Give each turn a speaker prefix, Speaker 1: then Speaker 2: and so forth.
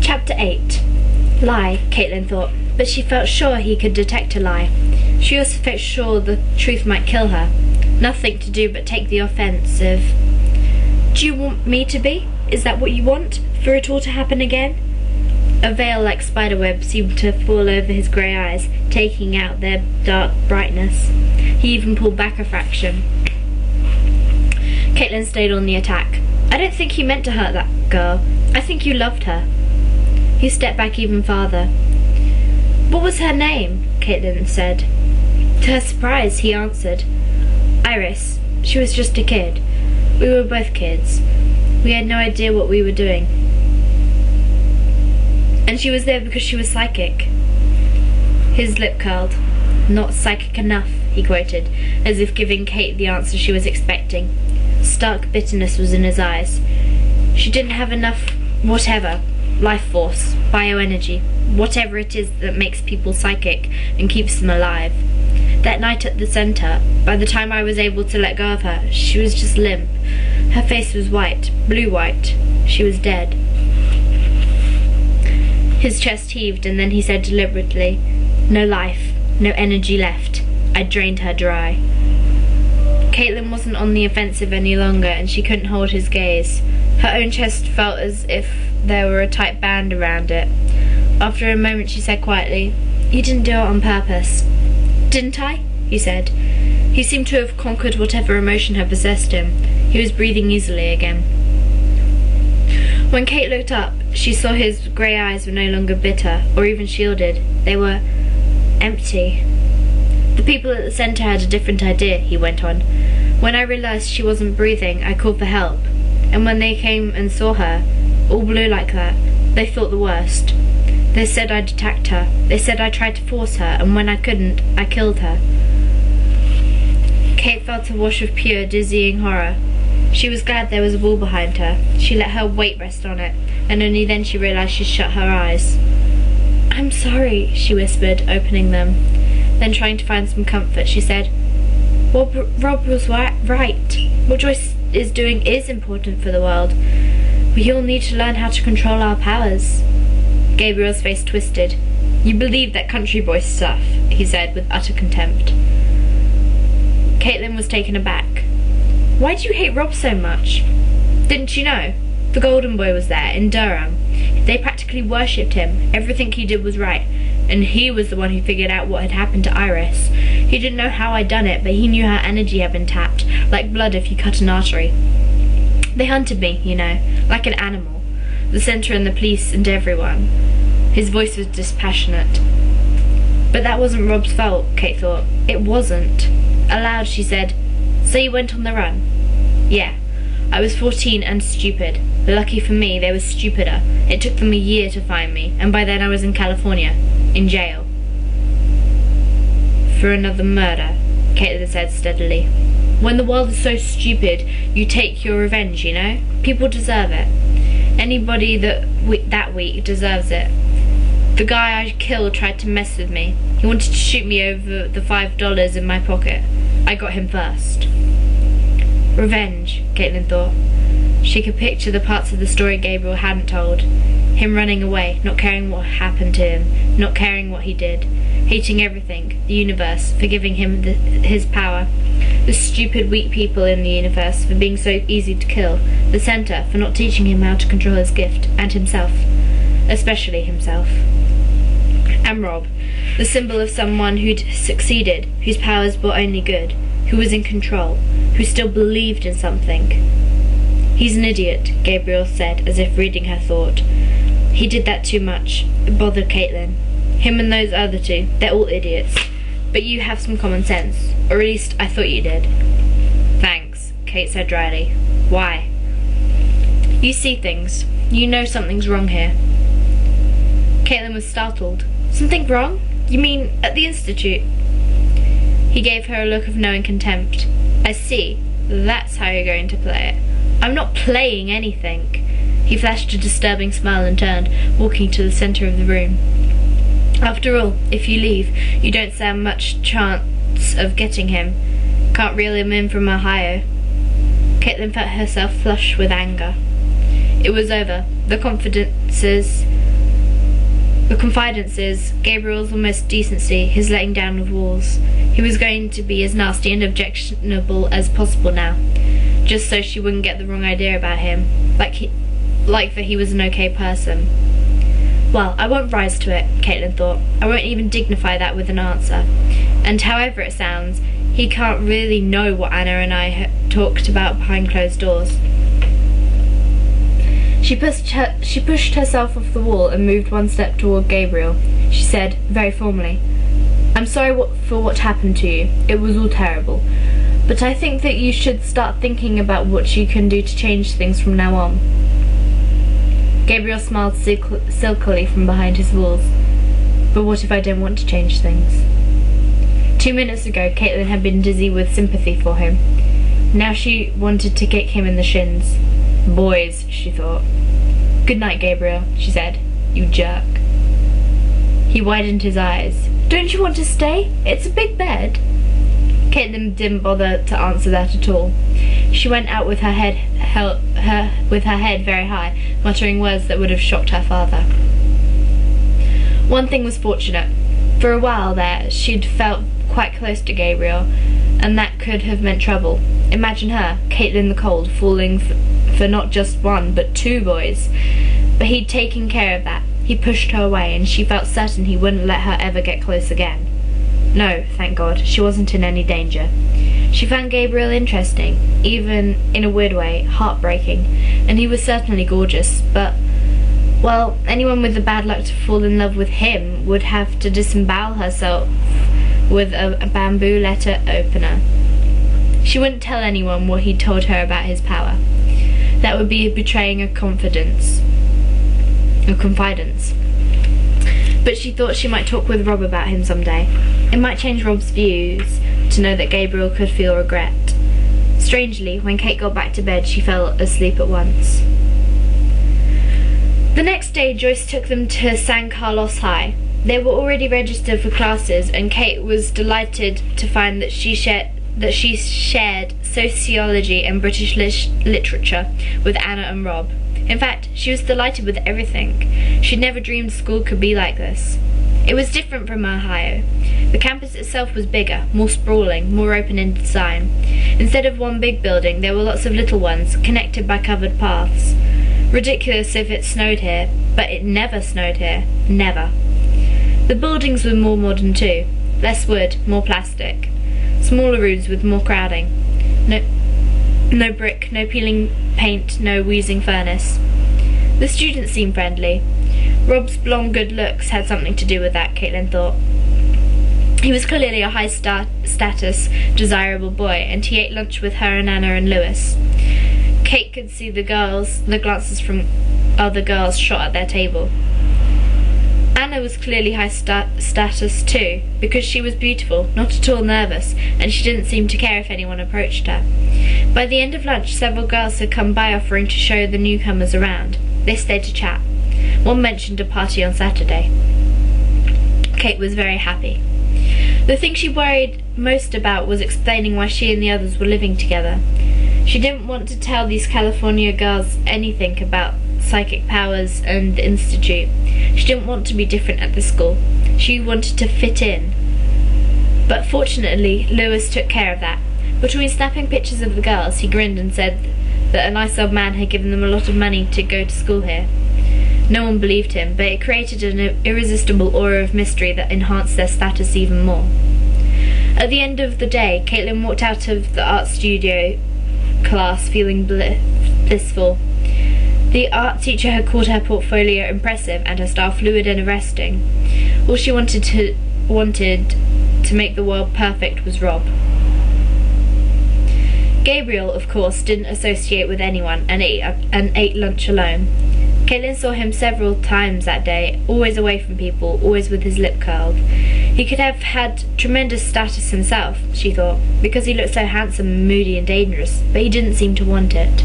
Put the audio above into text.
Speaker 1: Chapter 8. Lie, Caitlin thought, but she felt sure he could detect a lie. She also felt sure the truth might kill her. Nothing to do but take the offensive. Do you want me to be? Is that what you want? For it all to happen again? A veil like spiderweb seemed to fall over his grey eyes, taking out their dark brightness. He even pulled back a fraction. Caitlin stayed on the attack. I don't think you meant to hurt that girl. I think you loved her. He stepped back even farther. What was her name? Caitlin said. To her surprise, he answered. Iris. She was just a kid. We were both kids. We had no idea what we were doing. And she was there because she was psychic. His lip curled. Not psychic enough, he quoted, as if giving Kate the answer she was expecting. Stark bitterness was in his eyes. She didn't have enough whatever. Life force, bioenergy, whatever it is that makes people psychic and keeps them alive. That night at the centre, by the time I was able to let go of her, she was just limp. Her face was white, blue-white. She was dead. His chest heaved, and then he said deliberately, No life, no energy left. I drained her dry. Caitlin wasn't on the offensive any longer, and she couldn't hold his gaze. Her own chest felt as if there were a tight band around it. After a moment she said quietly, You didn't do it on purpose. Didn't I? He said. He seemed to have conquered whatever emotion had possessed him. He was breathing easily again. When Kate looked up, she saw his grey eyes were no longer bitter, or even shielded. They were empty. The people at the centre had a different idea, he went on. When I realised she wasn't breathing, I called for help. And when they came and saw her, all blue like that, they thought the worst. They said I'd attacked her. They said I tried to force her, and when I couldn't, I killed her. Kate felt a wash of pure, dizzying horror. She was glad there was a wall behind her. She let her weight rest on it, and only then she realised she'd shut her eyes. I'm sorry, she whispered, opening them. Then trying to find some comfort, she said, Rob was right. What Joyce is doing is important for the world. We all need to learn how to control our powers. Gabriel's face twisted. You believe that country boy stuff, he said with utter contempt. Caitlin was taken aback. Why do you hate Rob so much? Didn't you know? The Golden Boy was there, in Durham. They practically worshipped him. Everything he did was right. And he was the one who figured out what had happened to Iris. He didn't know how I'd done it, but he knew her energy had been tapped, like blood if you cut an artery. They hunted me, you know, like an animal. The centre and the police and everyone. His voice was dispassionate. But that wasn't Rob's fault, Kate thought. It wasn't. Aloud she said, So you went on the run? Yeah. I was 14 and stupid. Lucky for me, they were stupider. It took them a year to find me, and by then I was in California, in jail. For another murder, Caitlin said steadily. When the world is so stupid, you take your revenge, you know? People deserve it. Anybody that week deserves it. The guy I killed tried to mess with me. He wanted to shoot me over the $5 in my pocket. I got him first. Revenge, Caitlin thought. She could picture the parts of the story Gabriel hadn't told. Him running away, not caring what happened to him, not caring what he did, hating everything, the universe, for giving him his power, the stupid, weak people in the universe for being so easy to kill, the centre for not teaching him how to control his gift, and himself, especially himself. And Rob, the symbol of someone who'd succeeded, whose powers brought only good, who was in control, who still believed in something. He's an idiot, Gabriel said, as if reading her thought. He did that too much. It bothered Caitlin. Him and those other two, they're all idiots. But you have some common sense. Or at least I thought you did. Thanks, Kate said dryly. Why? You see things. You know something's wrong here. Caitlin was startled. Something wrong? You mean at the Institute? He gave her a look of knowing contempt. I see. That's how you're going to play it. I'm not playing anything. He flashed a disturbing smile and turned, walking to the centre of the room. After all, if you leave, you don't stand much chance of getting him. Can't reel him in from Ohio. Caitlin felt herself flush with anger. It was over. The confidences The confidences, Gabriel's almost decency, his letting down of walls. He was going to be as nasty and objectionable as possible now, just so she wouldn't get the wrong idea about him, like that he was an okay person. Well, I won't rise to it, Caitlin thought. I won't even dignify that with an answer. And however it sounds, he can't really know what Anna and I talked about behind closed doors. She pushed herself off the wall and moved one step toward Gabriel. She said, very formally, I'm sorry for what happened to you. It was all terrible. But I think that you should start thinking about what you can do to change things from now on. Gabriel smiled silkily from behind his walls. But what if I don't want to change things? 2 minutes ago, Caitlin had been dizzy with sympathy for him. Now she wanted to kick him in the shins. Boys, she thought. Good night, Gabriel, she said. You jerk. He widened his eyes. Don't you want to stay? It's a big bed. Caitlin didn't bother to answer that at all. She went out with her head very high, muttering words that would have shocked her father. One thing was fortunate. For a while there, she'd felt quite close to Gabriel, and that could have meant trouble. Imagine her, Caitlin the Cold, falling for not just one, but 2 boys. But he'd taken care of that. He pushed her away, and she felt certain he wouldn't let her ever get close again. No, thank God, she wasn't in any danger. She found Gabriel interesting, even in a weird way, heartbreaking, and he was certainly gorgeous, but, well, anyone with the bad luck to fall in love with him would have to disembowel herself with a bamboo letter opener. She wouldn't tell anyone what he'd told her about his power. That would be betraying a confidence. But she thought she might talk with Rob about him someday. It might change Rob's views to know that Gabriel could feel regret. Strangely, when Kate got back to bed, she fell asleep at once. The next day, Joyce took them to San Carlos High. They were already registered for classes, and Kate was delighted to find that she shared sociology and British literature with Anna and Rob. In fact, she was delighted with everything. She'd never dreamed school could be like this. It was different from Ohio. The campus itself was bigger, more sprawling, more open in design. Instead of one big building, there were lots of little ones, connected by covered paths. Ridiculous if it snowed here, but it never snowed here. Never. The buildings were more modern too. Less wood, more plastic. Smaller rooms with more crowding. No brick, no peeling paint, no wheezing furnace. The students seemed friendly. Rob's blonde good looks had something to do with that, Caitlin thought. He was clearly a high-status, desirable boy, and he ate lunch with her and Anna and Lewis. Kate could see the glances from other girls shot at their table. Anna was clearly high status too, because she was beautiful, not at all nervous, and she didn't seem to care if anyone approached her. By the end of lunch, several girls had come by offering to show the newcomers around. They stayed to chat. One mentioned a party on Saturday. Kate was very happy. The thing she worried most about was explaining why she and the others were living together. She didn't want to tell these California girls anything about psychic powers and the institute. She didn't want to be different at the school. She wanted to fit in. But fortunately, Lewis took care of that. Between snapping pictures of the girls, he grinned and said that a nice old man had given them a lot of money to go to school here. No one believed him, but it created an irresistible aura of mystery that enhanced their status even more. At the end of the day, Caitlin walked out of the art studio class feeling blissful. The art teacher had called her portfolio impressive and her style fluid and arresting. All she wanted to make the world perfect was Rob. Gabriel, of course, didn't associate with anyone and ate lunch alone. Caitlin saw him several times that day, always away from people, always with his lip curled. He could have had tremendous status himself, she thought, because he looked so handsome and moody and dangerous, but he didn't seem to want it.